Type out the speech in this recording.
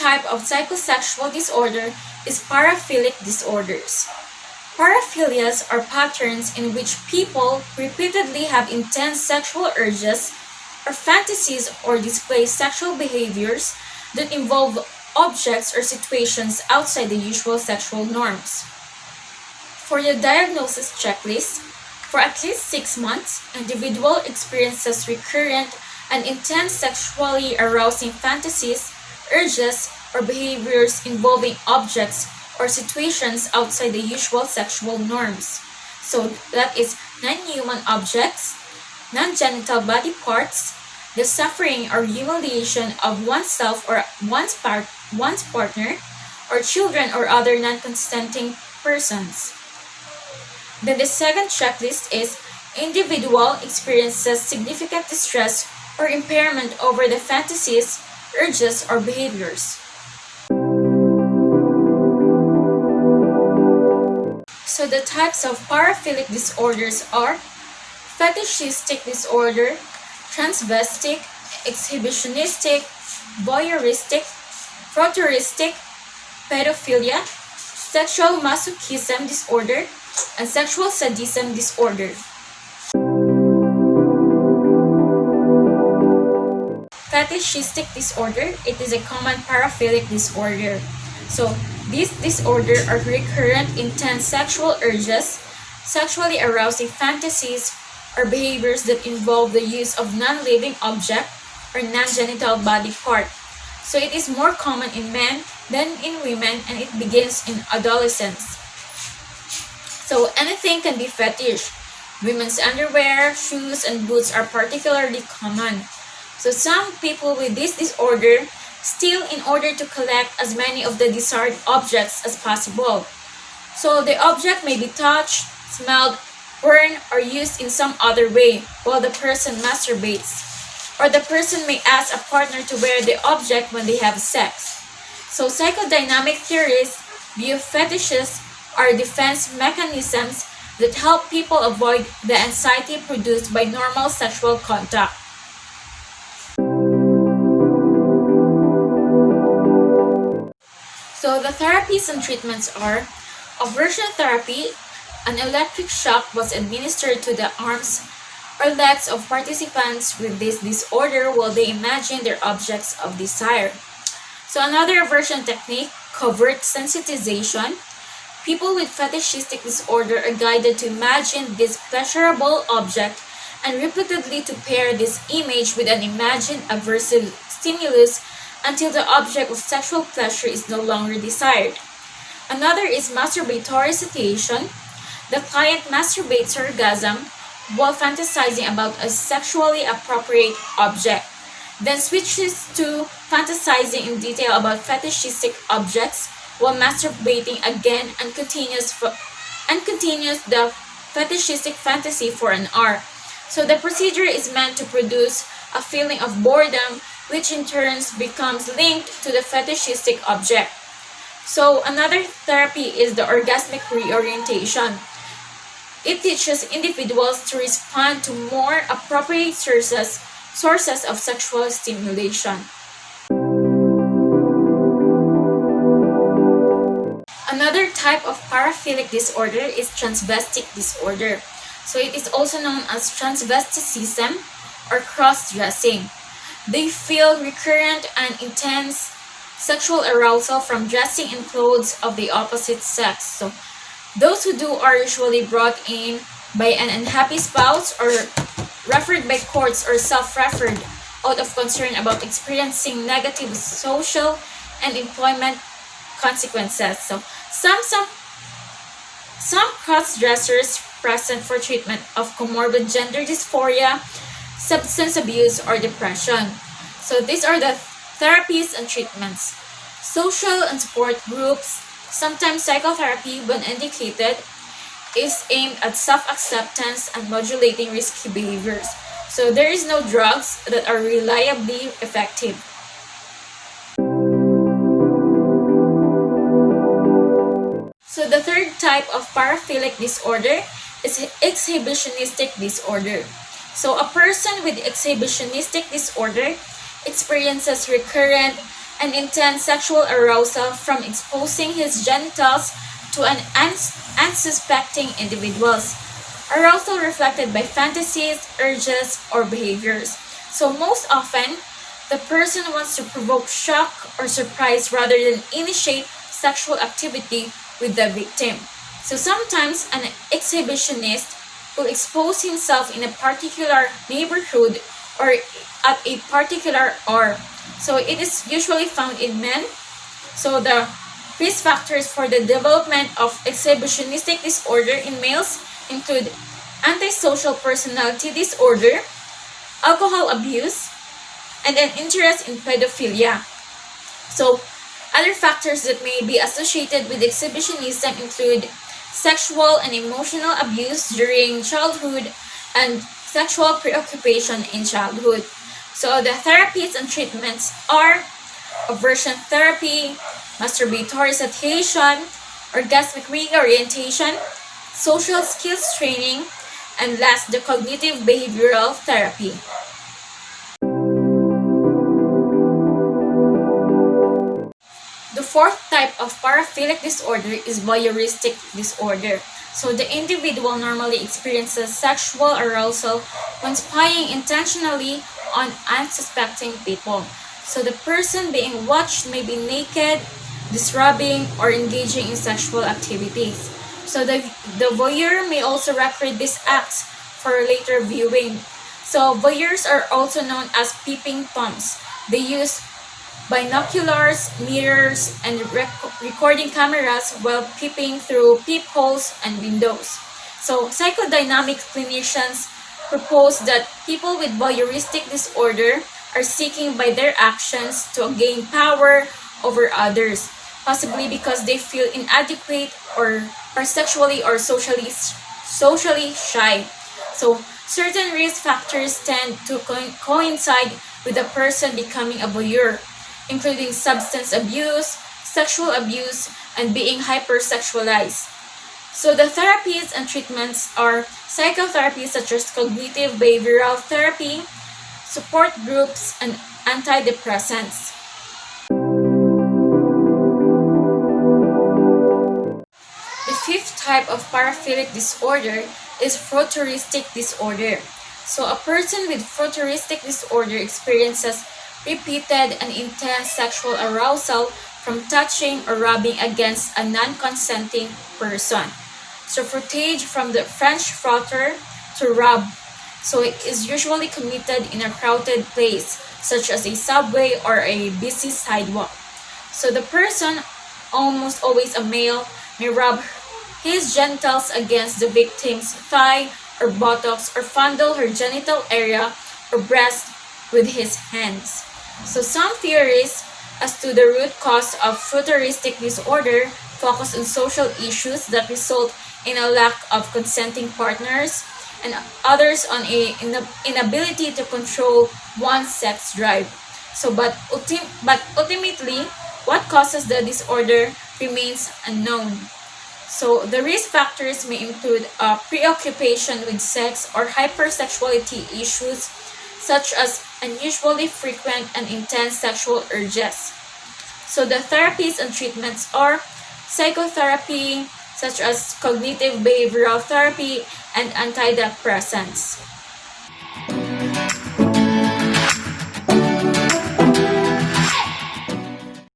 type of psychosexual disorder is paraphilic disorders. Paraphilias are patterns in which people repeatedly have intense sexual urges or fantasies or display sexual behaviors that involve objects or situations outside the usual sexual norms. For the diagnosis checklist, for at least 6 months, individual experiences recurrent and intense sexually arousing fantasies, urges, or behaviors involving objects or situations outside the usual sexual norms. So that is non-human objects, non-genital body parts, the suffering or humiliation of oneself or one's partner, or children or other non-consenting persons. Then the second checklist is individual experiences significant distress or impairment over the fantasies, urges, or behaviors. So the types of paraphilic disorders are fetishistic disorder, transvestic, exhibitionistic, voyeuristic, futuristic, pedophilia, sexual masochism disorder, and sexual sadism disorder. Fetishistic disorder, it is a common paraphilic disorder. So, these disorders are recurrent intense sexual urges, sexually arousing fantasies, or behaviors that involve the use of non-living object or non-genital body part. So it is more common in men than in women, and it begins in adolescence. So anything can be fetish. Women's underwear, shoes, and boots are particularly common. So some people with this disorder steal in order to collect as many of the desired objects as possible. So the object may be touched, smelled, burned, or used in some other way while the person masturbates. Or the person may ask a partner to wear the object when they have sex. So psychodynamic theories view fetishes are defense mechanisms that help people avoid the anxiety produced by normal sexual contact. So the therapies and treatments are aversion therapy. An electric shock was administered to the arms or legs of participants with this disorder while they imagine their objects of desire. So another aversion technique, covert sensitization. People with fetishistic disorder are guided to imagine this pleasurable object and repeatedly to pair this image with an imagined aversive stimulus until the object of sexual pleasure is no longer desired. Another is masturbatory satiation. The client masturbates to orgasm while fantasizing about a sexually appropriate object, then switches to fantasizing in detail about fetishistic objects while masturbating again and continues the fetishistic fantasy for an hour. So the procedure is meant to produce a feeling of boredom, which in turn becomes linked to the fetishistic object. So another therapy is the orgasmic reorientation. It teaches individuals to respond to more appropriate sources of sexual stimulation. Another type of paraphilic disorder is transvestic disorder. So it is also known as transvesticism or cross-dressing. They feel recurrent and intense sexual arousal from dressing in clothes of the opposite sex. So those who do are usually brought in by an unhappy spouse or referred by courts or self-referred out of concern about experiencing negative social and employment consequences. So some cross-dressers present for treatment of comorbid gender dysphoria, substance abuse, or depression. So these are the therapies and treatments. Social and support groups, sometimes psychotherapy when indicated, is aimed at self-acceptance and modulating risky behaviors. So there is no drugs that are reliably effective. So the third type of paraphilic disorder is exhibitionistic disorder. So a person with exhibitionistic disorder experiences recurrent and intense sexual arousal from exposing his genitals to an unsuspecting individuals. Arousal reflected by fantasies, urges, or behaviors. So most often, the person wants to provoke shock or surprise rather than initiate sexual activity with the victim. So sometimes an exhibitionist will expose himself in a particular neighborhood or at a particular hour. So it is usually found in men. So the risk factors for the development of exhibitionistic disorder in males include antisocial personality disorder, alcohol abuse, and an interest in pedophilia. So, other factors that may be associated with exhibitionism include sexual and emotional abuse during childhood and sexual preoccupation in childhood. So, the therapies and treatments are aversion therapy, masturbatory satiation, orgasmic reorientation, social skills training, and last, the cognitive behavioral therapy. The fourth type of paraphilic disorder is voyeuristic disorder. So the individual normally experiences sexual arousal when spying intentionally on unsuspecting people. So the person being watched may be naked, disrobing, or engaging in sexual activities. So the voyeur may also record these acts for later viewing. So voyeurs are also known as peeping toms. They use binoculars, mirrors, and recording cameras while peeping through peepholes and windows. So psychodynamic clinicians propose that people with voyeuristic disorder are seeking by their actions to gain power over others, possibly because they feel inadequate or are sexually or socially shy. So certain risk factors tend to coincide with a person becoming a voyeur, including substance abuse, sexual abuse, and being hypersexualized. So the therapies and treatments are psychotherapy such as cognitive behavioral therapy, support groups, and antidepressants. The fifth type of paraphilic disorder is futuristic disorder. So a person with futuristic disorder experiences repeated and intense sexual arousal from touching or rubbing against a non-consenting person. So footage from the French frotter to rub. So it is usually committed in a crowded place such as a subway or a busy sidewalk. So the person, almost always a male, may rub his genitals against the victim's thigh or buttocks or fondle her genital area or breast with his hands. So some theories as to the root cause of futuristic disorder focus on social issues that result in a lack of consenting partners, and others on a inability to control one's sex drive. So, but ultimately, what causes the disorder remains unknown. So the risk factors may include preoccupation with sex or hypersexuality issues, such as unusually frequent and intense sexual urges. So the therapies and treatments are psychotherapy, such as cognitive behavioral therapy and antidepressants.